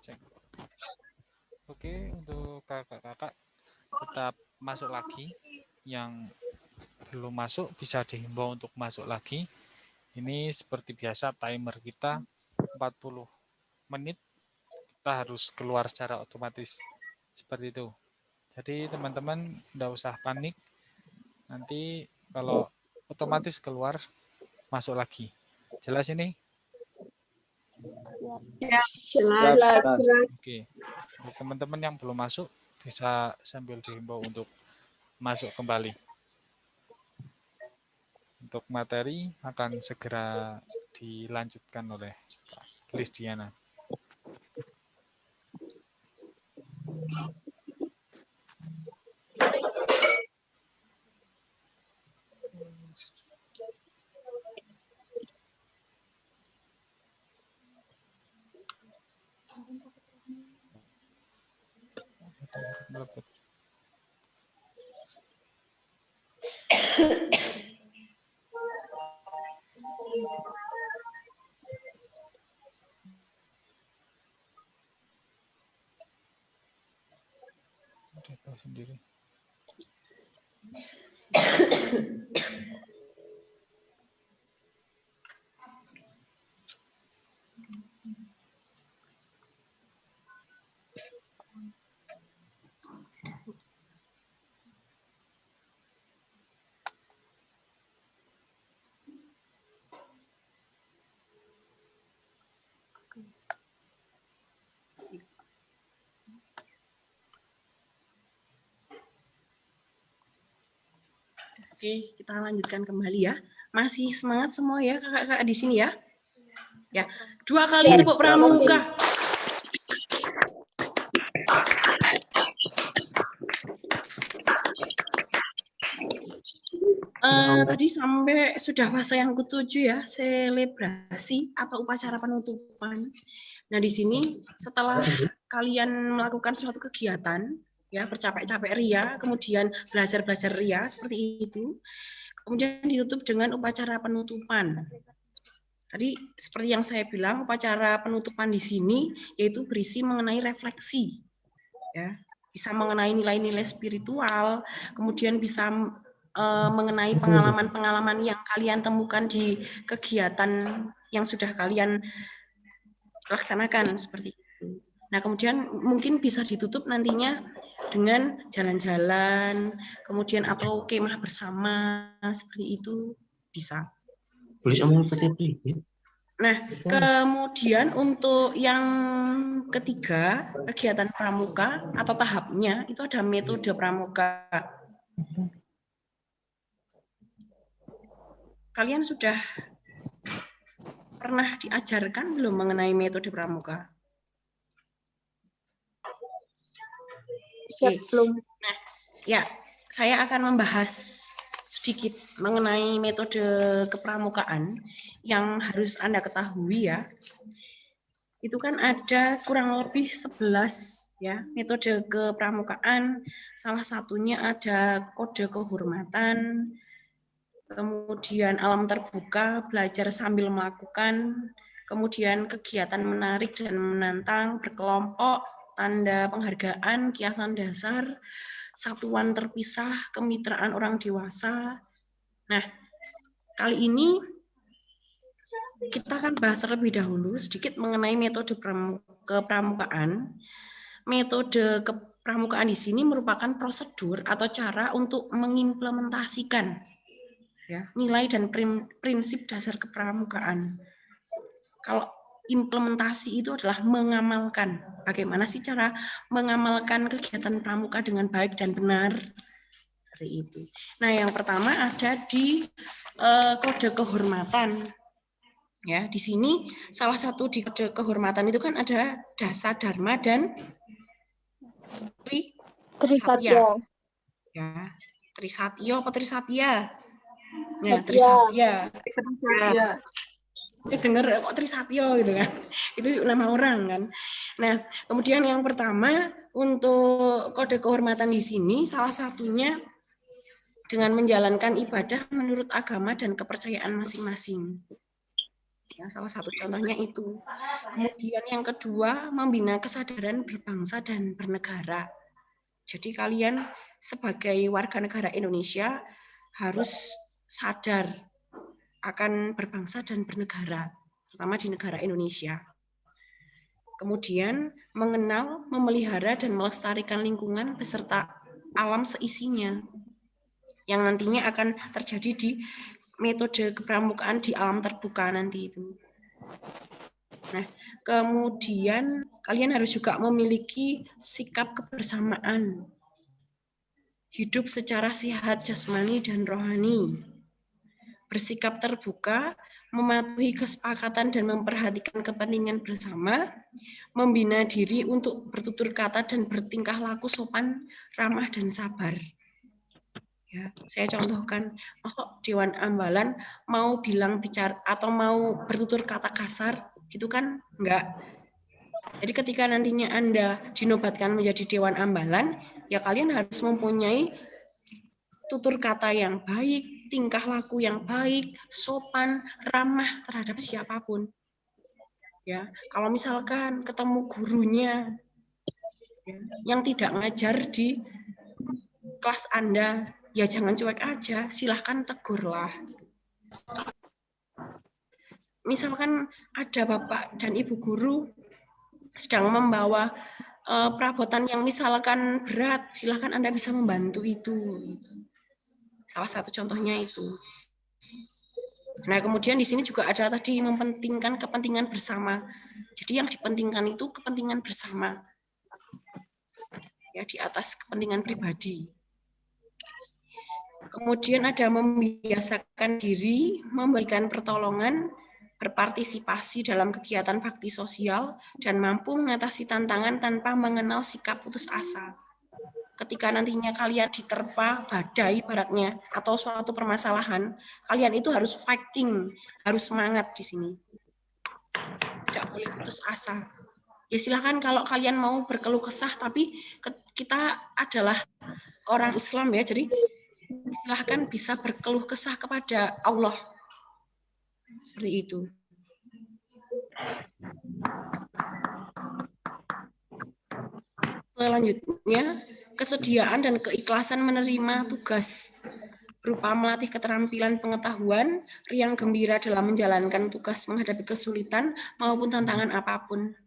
Cek. Oke, untuk kakak-kakak tetap masuk lagi. Yang belum masuk bisa dihimbau untuk masuk lagi. Ini seperti biasa timer kita 40 menit. Kita harus keluar secara otomatis. Seperti itu. Jadi teman-teman tidak usah panik. Nanti kalau otomatis keluar, masuk lagi. Jelas ini? Ya, jelas. Oke. Untuk teman-teman yang belum masuk, bisa sambil dihimbau untuk masuk kembali. Untuk materi akan segera dilanjutkan oleh Pak Lisdiana. Melepet. Udah tahu sendiri. Oke, kita lanjutkan kembali ya. Masih semangat semua ya kakak-kakak di sini ya? Ya, 2 kali tepuk pramuka. Tadi sampai sudah fase yang ke-7 ya, selebrasi atau upacara penutupan. Nah, di sini setelah kalian melakukan suatu kegiatan, ya bercapek-capek ria, kemudian belajar-belajar ria seperti itu, kemudian ditutup dengan upacara penutupan. Tadi seperti yang saya bilang, upacara penutupan di sini yaitu berisi mengenai refleksi, ya, bisa mengenai nilai-nilai spiritual, kemudian bisa mengenai pengalaman-pengalaman yang kalian temukan di kegiatan yang sudah kalian laksanakan seperti itu. Nah, kemudian mungkin bisa ditutup nantinya dengan jalan-jalan, kemudian atau kemah bersama seperti itu bisa. Nah, kemudian untuk yang ketiga, kegiatan pramuka atau tahapnya itu ada metode pramuka. Kalian sudah pernah diajarkan belum mengenai metode pramuka? Oke. Nah, ya, saya akan membahas sedikit mengenai metode kepramukaan yang harus Anda ketahui ya. Itu kan ada kurang lebih 11 ya metode kepramukaan. Salah satunya ada kode kehormatan, kemudian alam terbuka, belajar sambil melakukan, kemudian kegiatan menarik dan menantang, berkelompok, tanda penghargaan, kiasan dasar, satuan terpisah, kemitraan orang dewasa. Nah, kali ini kita akan bahas terlebih dahulu sedikit mengenai metode kepramukaan. Metode kepramukaan di sini merupakan prosedur atau cara untuk mengimplementasikan ya, nilai dan prinsip dasar kepramukaan. Kalau implementasi itu adalah mengamalkan. Bagaimana sih cara mengamalkan kegiatan pramuka dengan baik dan benar? Seperti itu. Nah, yang pertama ada di kode kehormatan. Ya, di sini salah satu di kode kehormatan itu kan ada dasa, dharma, dan trisatya. Ya, trisatyo apa trisatya? Ya, Trisatya. Ya. Dengar kok Trisatyo gitu kan. Itu nama orang kan. Nah, kemudian yang pertama untuk kode kehormatan di sini salah satunya dengan menjalankan ibadah menurut agama dan kepercayaan masing-masing. Ya, salah satu contohnya itu. Kemudian yang kedua, membina kesadaran berbangsa dan bernegara. Jadi kalian sebagai warga negara Indonesia harus sadar akan berbangsa dan bernegara, terutama di negara Indonesia. Kemudian mengenal, memelihara, dan melestarikan lingkungan beserta alam seisinya, yang nantinya akan terjadi di metode kepramukaan di alam terbuka nanti itu. Nah, kemudian kalian harus juga memiliki sikap kebersamaan, hidup secara sehat jasmani dan rohani, bersikap terbuka, mematuhi kesepakatan dan memperhatikan kepentingan bersama, membina diri untuk bertutur kata dan bertingkah laku sopan, ramah, dan sabar. Ya, saya contohkan, masuk Dewan Ambalan mau bilang bicara atau mau bertutur kata kasar, gitu kan? Enggak. Jadi ketika nantinya Anda dinobatkan menjadi Dewan Ambalan, ya kalian harus mempunyai tutur kata yang baik, tingkah laku yang baik, sopan, ramah terhadap siapapun. Ya, kalau misalkan ketemu gurunya ya, yang tidak ngajar di kelas Anda, ya jangan cuek aja, silahkan tegurlah. Misalkan ada Bapak dan Ibu guru sedang membawa perabotan yang misalkan berat, silahkan Anda bisa membantu itu. Salah satu contohnya itu. Nah, kemudian di sini juga ada tadi mementingkan kepentingan bersama. Jadi yang dipentingkan itu kepentingan bersama. Ya, di atas kepentingan pribadi. Kemudian ada membiasakan diri, memberikan pertolongan, berpartisipasi dalam kegiatan bakti sosial, dan mampu mengatasi tantangan tanpa mengenal sikap putus asa. Ketika nantinya kalian diterpa badai baratnya atau suatu permasalahan, kalian itu harus fighting, harus semangat di sini. Tidak boleh putus asa. Ya silahkan kalau kalian mau berkeluh kesah, tapi kita adalah orang Islam ya, jadi silahkan bisa berkeluh kesah kepada Allah. Seperti itu. Selanjutnya, kesediaan dan keikhlasan menerima tugas berupa melatih keterampilan pengetahuan, riang gembira dalam menjalankan tugas menghadapi kesulitan maupun tantangan apapun.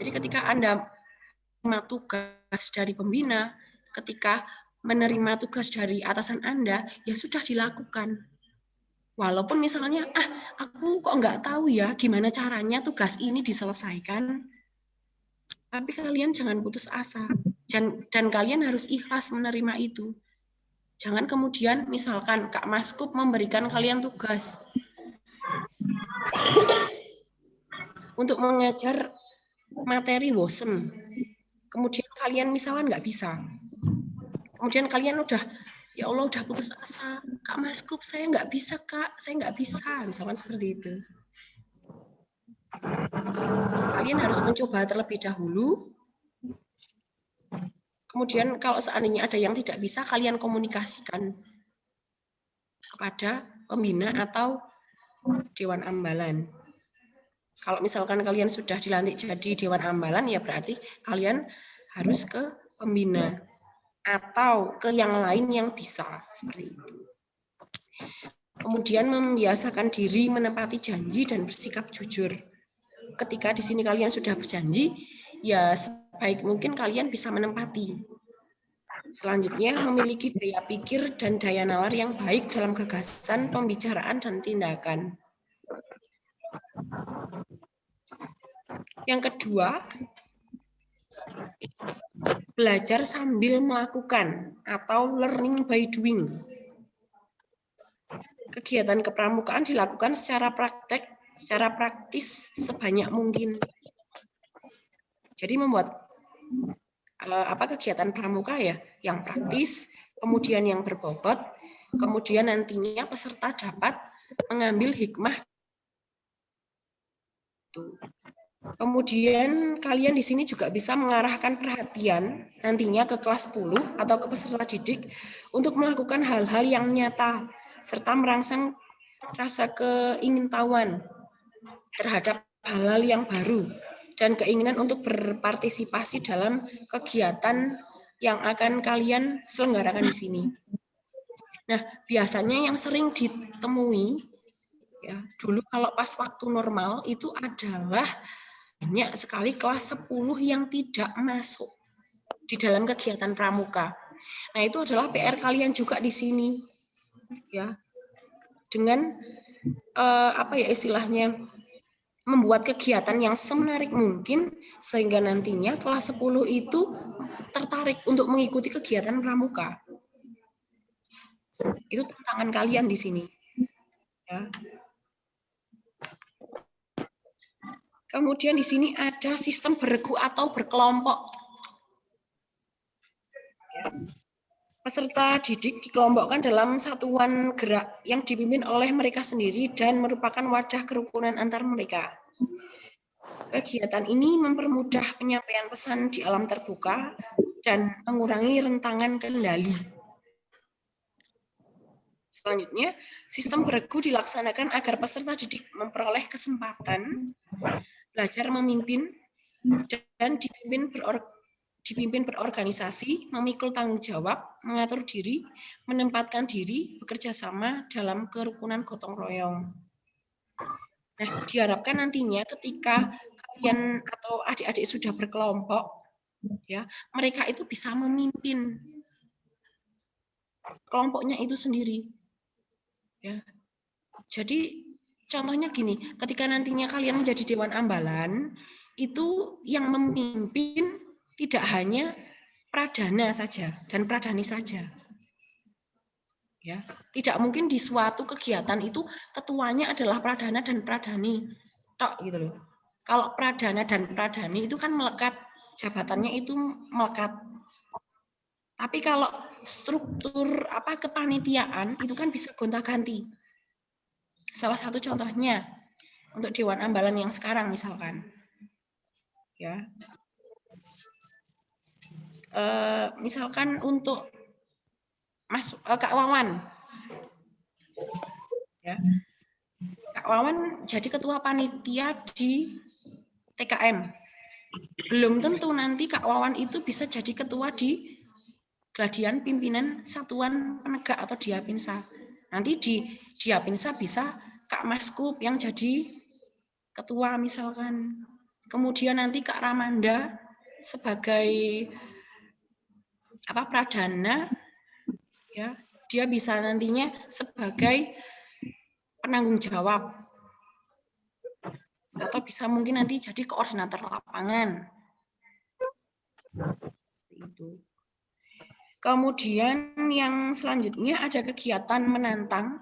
Jadi ketika Anda menerima tugas dari pembina, ketika menerima tugas dari atasan Anda, ya sudah dilakukan. Walaupun misalnya, aku kok nggak tahu ya gimana caranya tugas ini diselesaikan, tapi kalian jangan putus asa. Dan kalian harus ikhlas menerima itu. Jangan kemudian misalkan Kak Maskup memberikan kalian tugas untuk mengajar materi WOSM. Kemudian kalian misalkan nggak bisa. Kemudian kalian udah, ya Allah udah putus asa. Kak Maskup saya nggak bisa Kak, saya nggak bisa. Misalkan seperti itu. Kalian harus mencoba terlebih dahulu. Kemudian kalau seandainya ada yang tidak bisa, kalian komunikasikan kepada pembina atau Dewan Ambalan. Kalau misalkan kalian sudah dilantik jadi Dewan Ambalan, ya berarti kalian harus ke pembina atau ke yang lain yang bisa, seperti itu. Kemudian membiasakan diri menepati janji dan bersikap jujur. Ketika di sini kalian sudah berjanji, ya sebaik mungkin kalian bisa menempati. Selanjutnya, memiliki daya pikir dan daya nalar yang baik dalam gagasan, pembicaraan, dan tindakan. Yang kedua, belajar sambil melakukan atau learning by doing. Kegiatan kepramukaan dilakukan secara praktis sebanyak mungkin. Jadi membuat kegiatan pramuka ya yang praktis, kemudian yang berbobot, kemudian nantinya peserta dapat mengambil hikmah. Kemudian kalian di sini juga bisa mengarahkan perhatian nantinya ke kelas 10 atau ke peserta didik untuk melakukan hal-hal yang nyata serta merangsang rasa keingintahuan terhadap hal-hal yang baru dan keinginan untuk berpartisipasi dalam kegiatan yang akan kalian selenggarakan di sini. Nah, biasanya yang sering ditemui ya, dulu kalau pas waktu normal itu adalah banyak sekali kelas 10 yang tidak masuk di dalam kegiatan pramuka. Nah, itu adalah PR kalian juga di sini. Ya. Dengan apa ya istilahnya, membuat kegiatan yang semenarik mungkin sehingga nantinya kelas 10 itu tertarik untuk mengikuti kegiatan pramuka. Itu tantangan kalian di sini. Ya. Kemudian di sini ada sistem beregu atau berkelompok. Ya. Peserta didik dikelompokkan dalam satuan gerak yang dipimpin oleh mereka sendiri dan merupakan wadah kerukunan antar mereka. Kegiatan ini mempermudah penyampaian pesan di alam terbuka dan mengurangi rentangan kendali. Selanjutnya, sistem beregu dilaksanakan agar peserta didik memperoleh kesempatan belajar memimpin dan dipimpin berorganisasi, memikul tanggung jawab, mengatur diri, menempatkan diri, bekerja sama dalam kerukunan gotong royong. Nah, diharapkan nantinya ketika kalian atau adik-adik sudah berkelompok, ya, mereka itu bisa memimpin kelompoknya itu sendiri. Ya. Jadi contohnya gini, ketika nantinya kalian menjadi dewan ambalan, itu yang memimpin tidak hanya pradana saja dan pradani saja. Ya, tidak mungkin di suatu kegiatan itu ketuanya adalah pradana dan pradani. Tok gitu loh. Kalau pradana dan pradani itu kan melekat, jabatannya itu melekat. Tapi kalau struktur kepanitiaan itu kan bisa gonta-ganti. Salah satu contohnya untuk dewan ambalan yang sekarang misalkan. Ya. Misalkan untuk Kak Wawan, ya, Kak Wawan jadi ketua panitia di TKM. Belum tentu nanti Kak Wawan itu bisa jadi ketua di Gladian Pimpinan Satuan Penegak atau Diapinsa. Nanti di Diapinsa bisa Kak Maskup yang jadi ketua misalkan. Kemudian nanti Kak Ramanda sebagai pradana, ya, dia bisa nantinya sebagai penanggung jawab atau bisa mungkin nanti jadi koordinator lapangan. Itu. Kemudian yang selanjutnya ada kegiatan menantang,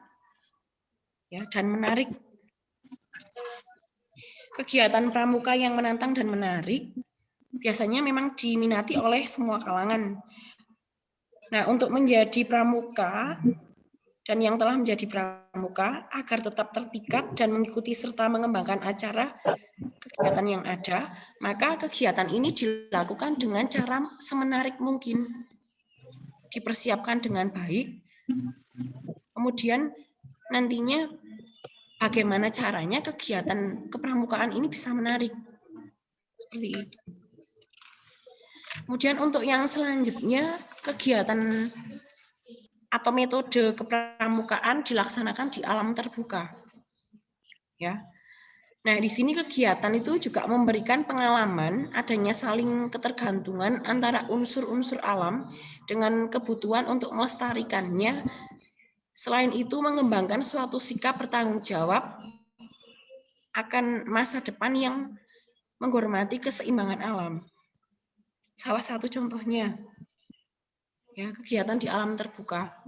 ya, dan menarik. Kegiatan pramuka yang menantang dan menarik biasanya memang diminati oleh semua kalangan. Nah, untuk menjadi pramuka dan yang telah menjadi pramuka agar tetap terpikat dan mengikuti serta mengembangkan acara kegiatan yang ada, maka kegiatan ini dilakukan dengan cara semenarik mungkin. Dipersiapkan dengan baik, kemudian nantinya bagaimana caranya kegiatan kepramukaan ini bisa menarik. Seperti itu. Kemudian untuk yang selanjutnya, kegiatan atau metode kepramukaan dilaksanakan di alam terbuka. Ya. Nah, di sini kegiatan itu juga memberikan pengalaman adanya saling ketergantungan antara unsur-unsur alam dengan kebutuhan untuk melestarikannya. Selain itu, mengembangkan suatu sikap bertanggung jawab akan masa depan yang menghormati keseimbangan alam. Salah satu contohnya, ya, kegiatan di alam terbuka.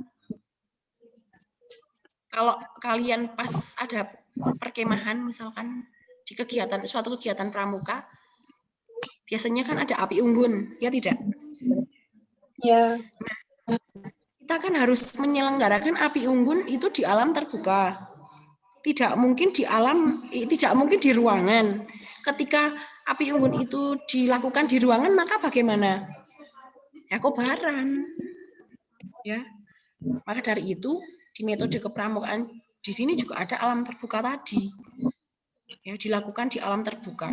Kalau kalian pas ada perkemahan misalkan di suatu kegiatan pramuka, biasanya kan ada api unggun, ya tidak? Ya. Nah, kita kan harus menyelenggarakan api unggun itu di alam terbuka. Tidak mungkin di ruangan. Ketika api unggun itu dilakukan di ruangan, maka bagaimana? Ya kobaran. Ya. Maka dari itu, di metode kepramukaan di sini juga ada alam terbuka tadi. Ya, dilakukan di alam terbuka.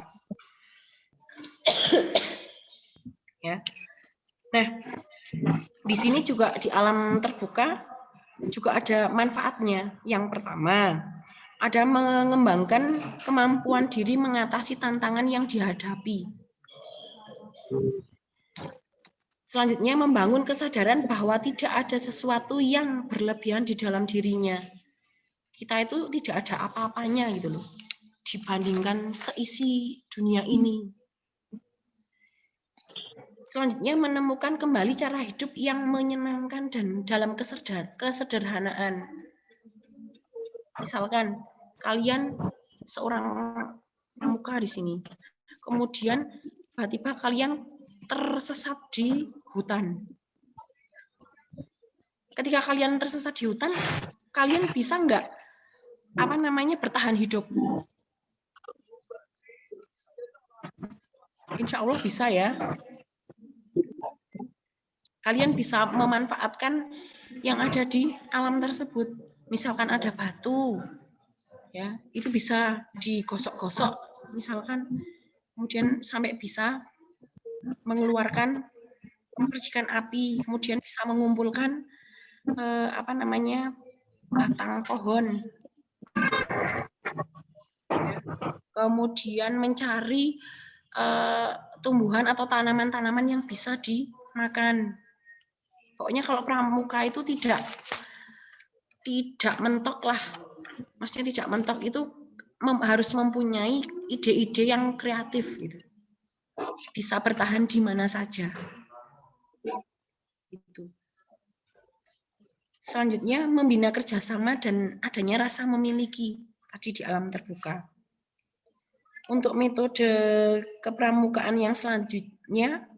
Ya. Nah, di sini juga di alam terbuka juga ada manfaatnya. Yang pertama, ada mengembangkan kemampuan diri mengatasi tantangan yang dihadapi. Selanjutnya, membangun kesadaran bahwa tidak ada sesuatu yang berlebihan di dalam dirinya. Kita itu tidak ada apa-apanya gitu loh, dibandingkan seisi dunia ini. Selanjutnya, menemukan kembali cara hidup yang menyenangkan dan dalam kesederhanaan. Misalkan, kalian seorang pramuka di sini, kemudian tiba-tiba kalian tersesat di hutan. Ketika kalian tersesat di hutan, kalian bisa nggak bertahan hidup? Insya Allah bisa ya. Kalian bisa memanfaatkan yang ada di alam tersebut. Misalkan ada batu, ya itu bisa digosok-gosok, misalkan, kemudian sampai bisa mengeluarkan percikan api, kemudian bisa mengumpulkan batang pohon, kemudian mencari tumbuhan atau tanaman-tanaman yang bisa dimakan. Pokoknya kalau pramuka itu tidak mentok lah, maksudnya tidak mentok itu harus mempunyai ide-ide yang kreatif gitu, bisa bertahan di mana saja. Itu. Selanjutnya, membina kerjasama dan adanya rasa memiliki tadi di alam terbuka. Untuk metode kepramukaan yang selanjutnya,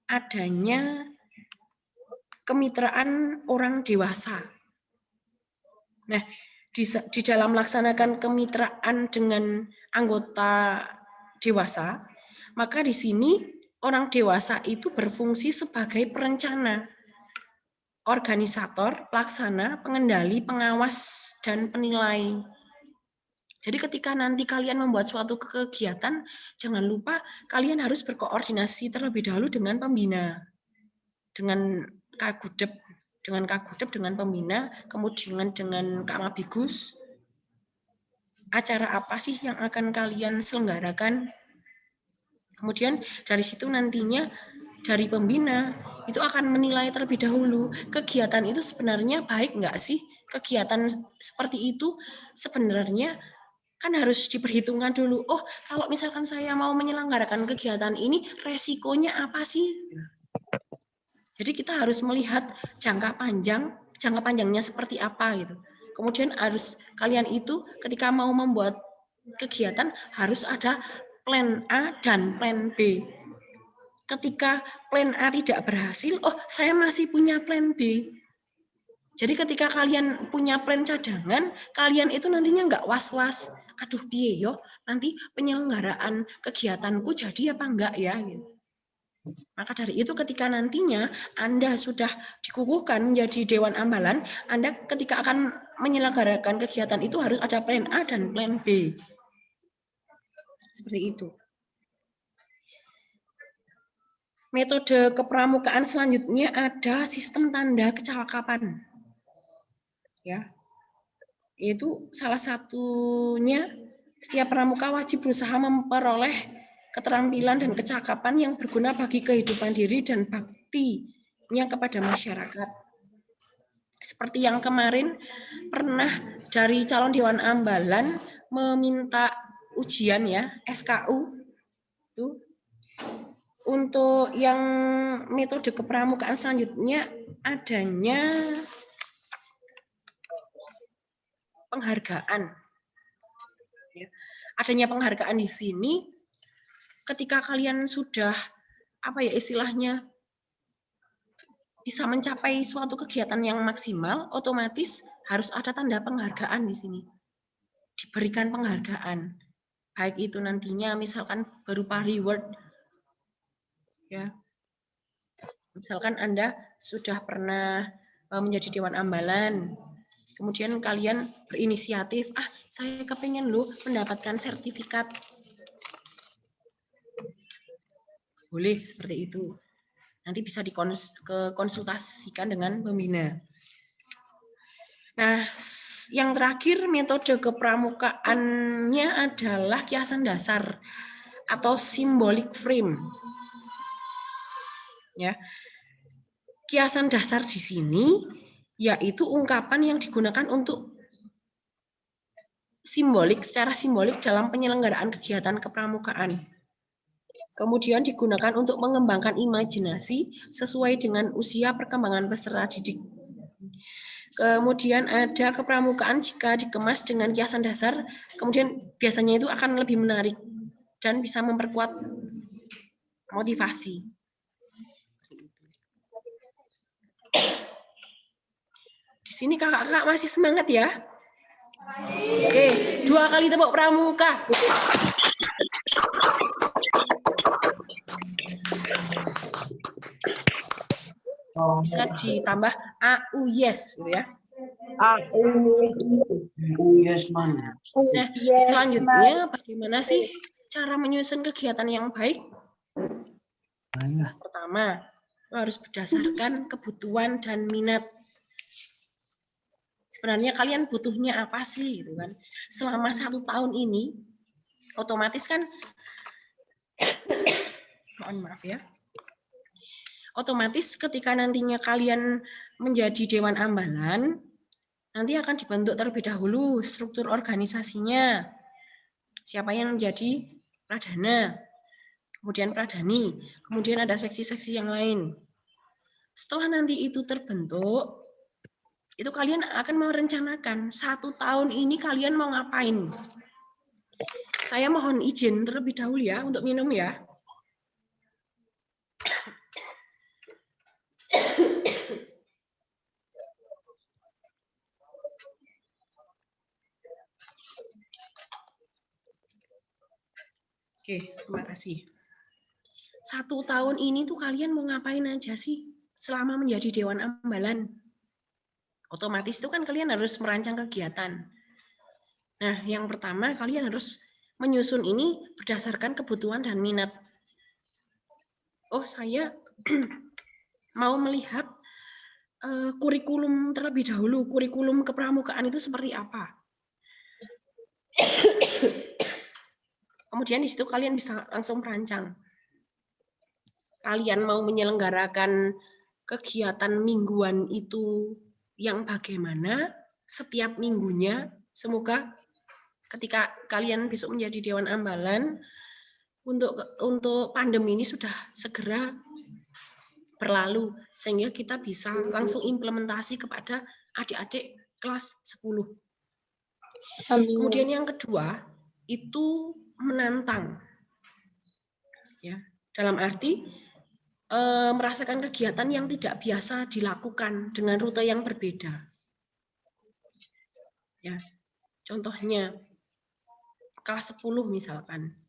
adanya kemitraan orang dewasa. Nah, di dalam melaksanakan kemitraan dengan anggota dewasa, maka di sini orang dewasa itu berfungsi sebagai perencana, organisator, pelaksana, pengendali, pengawas, dan penilai. Jadi ketika nanti kalian membuat suatu kegiatan, jangan lupa kalian harus berkoordinasi terlebih dahulu dengan pembina, dengan Kagudep, dengan pembina, kemudian dengan Kak Mabigus. Acara apa sih yang akan kalian selenggarakan? Kemudian dari situ nantinya dari pembina itu akan menilai terlebih dahulu kegiatan itu sebenarnya baik nggak sih? Kegiatan seperti itu sebenarnya kan harus diperhitungkan dulu. Oh, kalau misalkan saya mau menyelenggarakan kegiatan ini, resikonya apa sih? Jadi kita harus melihat jangka panjangnya seperti apa gitu. Kemudian harus kalian itu ketika mau membuat kegiatan harus ada plan A dan plan B. Ketika plan A tidak berhasil, oh saya masih punya plan B. Jadi ketika kalian punya plan cadangan, kalian itu nantinya nggak was-was. Aduh piye yo, nanti penyelenggaraan kegiatanku jadi apa enggak ya? Gitu. Maka dari itu ketika nantinya Anda sudah dikukuhkan menjadi Dewan Ambalan, Anda ketika akan menyelenggarakan kegiatan itu harus ada plan A dan plan B. Seperti itu. Metode kepramukaan selanjutnya ada sistem tanda kecakapan. Ya. Itu salah satunya setiap pramuka wajib berusaha memperoleh keterampilan dan kecakapan yang berguna bagi kehidupan diri dan baktinya kepada masyarakat. Seperti yang kemarin pernah dari calon Dewan Ambalan meminta ujian ya, SKU. Itu. Untuk yang metode kepramukaan selanjutnya adanya penghargaan. Ya. Adanya penghargaan di sini ketika kalian sudah istilahnya bisa mencapai suatu kegiatan yang maksimal, otomatis harus ada tanda penghargaan di sini. Diberikan penghargaan. Baik itu nantinya misalkan berupa reward. Ya. Misalkan Anda sudah pernah menjadi Dewan Ambalan, Kemudian kalian berinisiatif, saya kepengen loh mendapatkan sertifikat. Boleh seperti itu. Nanti bisa dikonsultasikan dengan pembina. Nah, yang terakhir metode kepramukaannya adalah kiasan dasar atau symbolic frame. Ya. Kiasan dasar di sini yaitu ungkapan yang digunakan untuk secara simbolik dalam penyelenggaraan kegiatan kepramukaan. Kemudian digunakan untuk mengembangkan imajinasi sesuai dengan usia perkembangan peserta didik. Kemudian ada kepramukaan jika dikemas dengan kiasan dasar, kemudian biasanya itu akan lebih menarik dan bisa memperkuat motivasi. Di sini kakak-kakak masih semangat ya? Oke, 2 kali tepuk pramuka. Bisa ditambah yes gitu ya. Yes, mana? Nah, selanjutnya bagaimana sih cara menyusun kegiatan yang baik? Pertama, harus berdasarkan kebutuhan dan minat. Sebenarnya kalian butuhnya apa sih, gitu kan? Selama 1 tahun ini, otomatis kan, mohon maaf ya, otomatis ketika nantinya kalian menjadi Dewan Ambalan, nanti akan dibentuk terlebih dahulu struktur organisasinya. Siapa yang menjadi pradana, kemudian pradani, kemudian ada seksi-seksi yang lain. Setelah nanti itu terbentuk, itu kalian akan merencanakan 1 tahun ini kalian mau ngapain. Saya mohon izin terlebih dahulu ya untuk minum ya. Oke, terima kasih. 1 tahun ini tuh kalian mau ngapain aja sih selama menjadi Dewan Ambalan? Otomatis itu kan kalian harus merancang kegiatan. Nah, yang pertama kalian harus menyusun ini berdasarkan kebutuhan dan minat. Oh, saya mau melihat kurikulum terlebih dahulu. Kurikulum kepramukaan itu seperti apa? Kemudian di situ kalian bisa langsung merancang. Kalian mau menyelenggarakan kegiatan mingguan itu yang bagaimana setiap minggunya. Semoga ketika kalian besok menjadi Dewan Ambalan, untuk pandemi ini sudah segera berlalu, sehingga kita bisa langsung implementasi kepada adik-adik kelas 10. Kemudian yang kedua, itu menantang. Ya, dalam arti merasakan kegiatan yang tidak biasa dilakukan dengan rute yang berbeda. Ya, contohnya kelas 10 misalkan,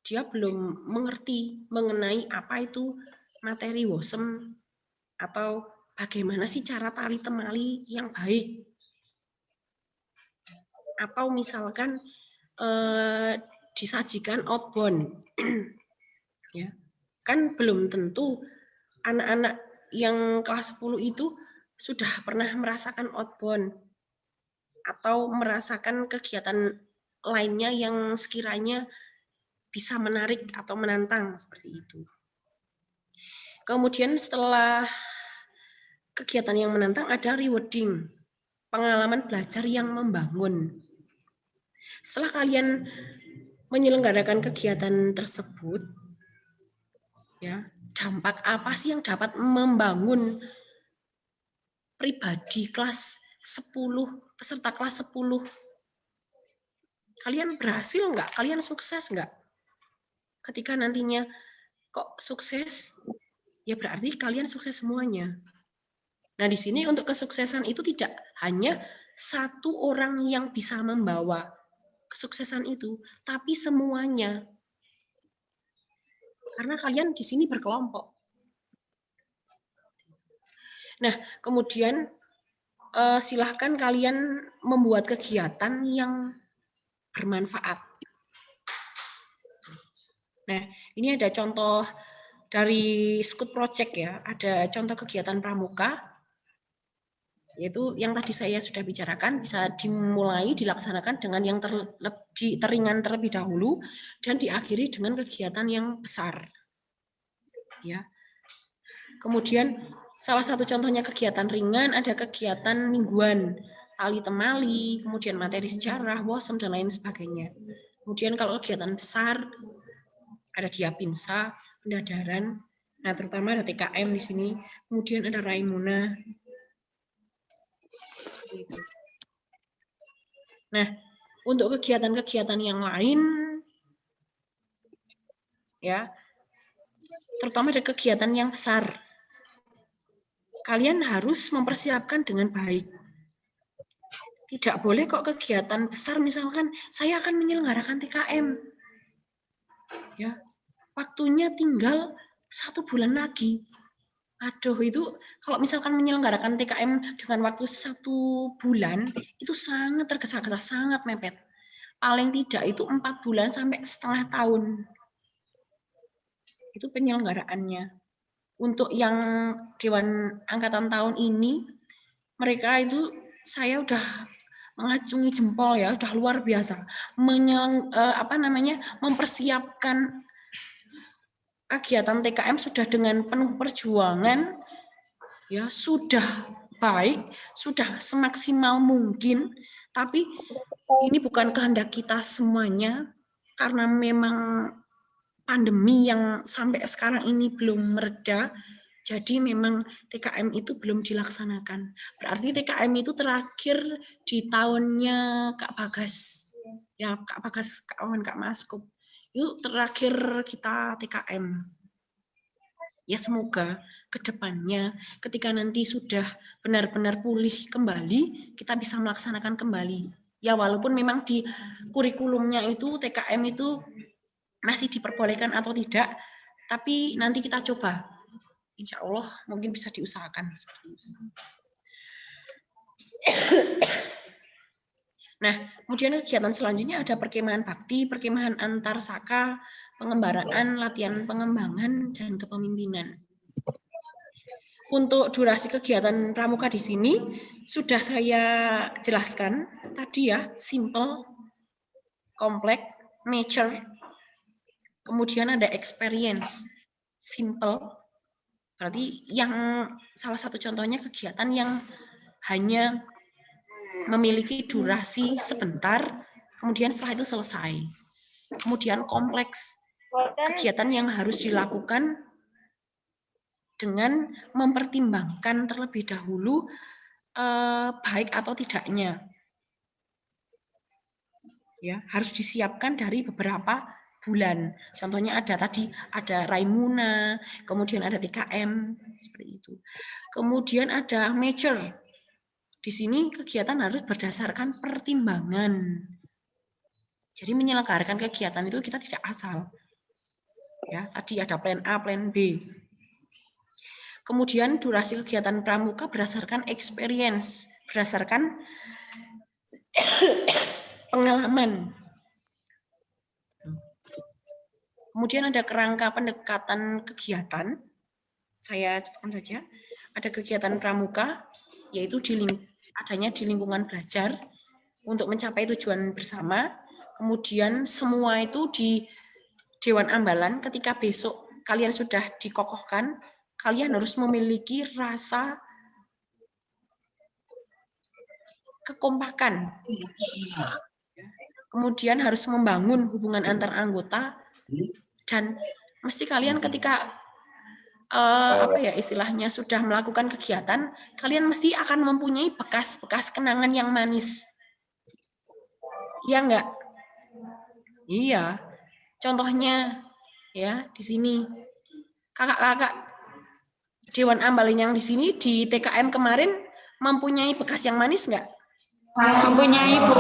dia belum mengerti mengenai apa itu materi WOSM atau bagaimana sih cara tali temali yang baik. Atau misalkan disajikan outbound. Ya, kan belum tentu anak-anak yang kelas 10 itu sudah pernah merasakan outbound atau merasakan kegiatan lainnya yang sekiranya bisa menarik atau menantang seperti itu. Kemudian setelah kegiatan yang menantang ada rewarding, pengalaman belajar yang membangun. Setelah kalian menyelenggarakan kegiatan tersebut, ya, dampak apa sih yang dapat membangun pribadi kelas 10, peserta kelas 10? Kalian berhasil nggak? Kalian sukses nggak? Ketika nantinya kok sukses, ya berarti kalian sukses semuanya. Nah, di sini untuk kesuksesan itu tidak hanya satu orang yang bisa membawa kesuksesan itu, tapi semuanya. Karena kalian di sini berkelompok. Nah, kemudian silahkan kalian membuat kegiatan yang bermanfaat. Nah, ini ada contoh dari Scout Project ya, ada contoh kegiatan pramuka, yaitu yang tadi saya sudah bicarakan, bisa dimulai dilaksanakan dengan yang teringan terlebih dahulu dan diakhiri dengan kegiatan yang besar. Ya. Kemudian salah satu contohnya kegiatan ringan ada kegiatan mingguan, tali temali, kemudian materi sejarah, WOSM dan lain sebagainya. Kemudian kalau kegiatan besar ada Diapinsa, pendadaran, nah terutama ada TKM di sini, kemudian ada Raimuna. Nah, untuk kegiatan-kegiatan yang lain, ya, terutama ada kegiatan yang besar, kalian harus mempersiapkan dengan baik. Tidak boleh kok kegiatan besar, misalkan saya akan menyelenggarakan TKM, ya, waktunya tinggal 1 bulan lagi. Aduh, itu kalau misalkan menyelenggarakan TKM dengan waktu 1 bulan, itu sangat tergesa-gesa, sangat mepet. Paling tidak itu 4 bulan sampai setengah tahun. Itu penyelenggaraannya. Untuk yang Dewan Angkatan tahun ini, mereka itu saya udah mengacungi jempol ya, udah luar biasa. Mempersiapkan kegiatan TKM sudah dengan penuh perjuangan, ya sudah baik, sudah semaksimal mungkin, tapi ini bukan kehendak kita semuanya, karena memang pandemi yang sampai sekarang ini belum mereda, jadi memang TKM itu belum dilaksanakan. Berarti TKM itu terakhir di tahunnya Kak Bagas, ya Kak Bagas, kawan Kak Maskup. Itu terakhir kita TKM. Ya semoga ke depannya ketika nanti sudah benar-benar pulih kembali, kita bisa melaksanakan kembali. Ya walaupun memang di kurikulumnya itu TKM itu masih diperbolehkan atau tidak, tapi nanti kita coba. Insya Allah mungkin bisa diusahakan seperti itu. Nah, kemudian kegiatan selanjutnya ada perkemahan bakti, perkemahan antar saka, pengembaraan, latihan pengembangan, dan kepemimpinan. Untuk durasi kegiatan pramuka di sini sudah saya jelaskan tadi ya, simple, kompleks, mature, kemudian ada experience, simple. Berarti yang salah satu contohnya kegiatan yang hanya memiliki durasi sebentar, kemudian setelah itu selesai. Kemudian kompleks, kegiatan yang harus dilakukan dengan mempertimbangkan terlebih dahulu baik atau tidaknya. Ya, harus disiapkan dari beberapa bulan. Contohnya ada Raimuna, kemudian ada TKM seperti itu. Kemudian ada mature. Di sini kegiatan harus berdasarkan pertimbangan. Jadi menyelenggarakan kegiatan itu kita tidak asal. Ya, tadi ada plan A, plan B. Kemudian durasi kegiatan pramuka berdasarkan experience, berdasarkan pengalaman. Kemudian ada kerangka pendekatan kegiatan. Saya sebutkan saja. Ada kegiatan pramuka, yaitu adanya di lingkungan belajar untuk mencapai tujuan bersama. Kemudian semua itu di Dewan Ambalan, ketika besok kalian sudah dikokohkan, kalian harus memiliki rasa kekompakan. Kemudian harus membangun hubungan antar anggota, dan mesti kalian ketika istilahnya sudah melakukan kegiatan, kalian mesti akan mempunyai bekas-bekas kenangan yang manis. Iya enggak? Iya. Contohnya ya di sini kakak-kakak Dewan Ambalan yang di sini di TKM kemarin mempunyai bekas yang manis enggak? Mempunyai, Bu.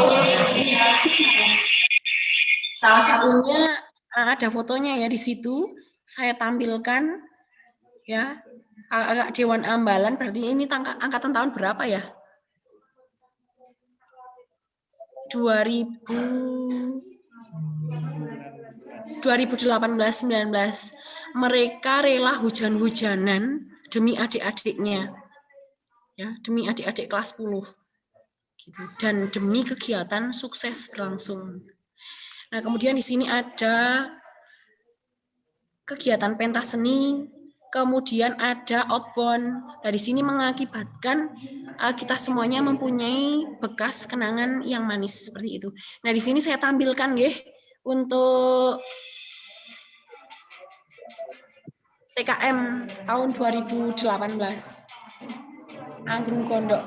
Salah satunya ada fotonya ya di situ. Saya tampilkan ya. Kakak Dewan Ambalan berarti ini angkatan tahun berapa ya? 2018-19 mereka rela hujan-hujanan demi adik-adiknya, ya, demi adik-adik kelas 10 gitu, dan demi kegiatan sukses berlangsung. Nah, kemudian di sini ada kegiatan pentas seni, kemudian ada outbound. Nah, di sini mengakibatkan kita semuanya mempunyai bekas kenangan yang manis seperti itu. Nah, di sini saya tampilkan nggih untuk TKM tahun 2018. Anggrung Gondok.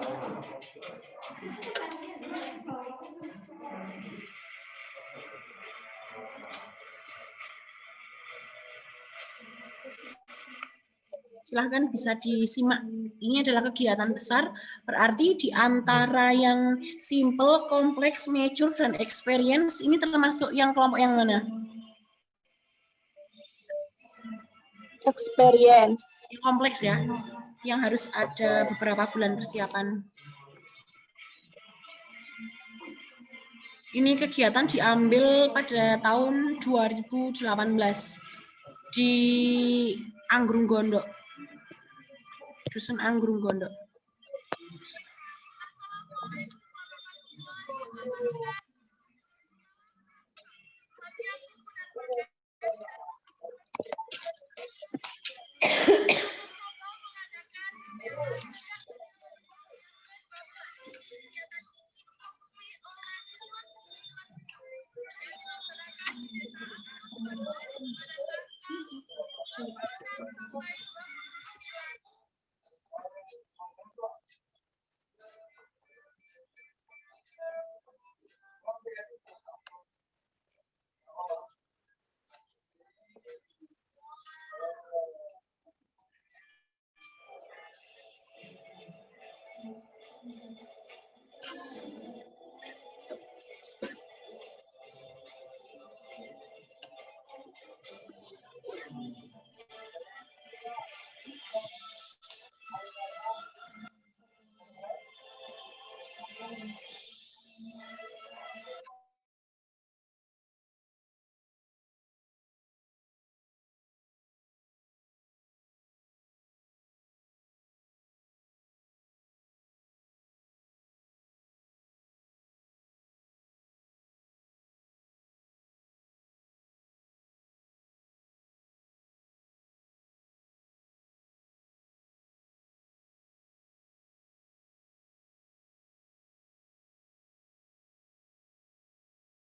Silahkan bisa disimak. Ini adalah kegiatan besar, berarti di antara yang simple, kompleks, mature, dan experience, ini termasuk yang kelompok yang mana? Experience. Yang kompleks ya, yang harus ada beberapa bulan persiapan. Ini kegiatan diambil pada tahun 2018 di Anggrung Gondok. Dusun Anggrung Gondok.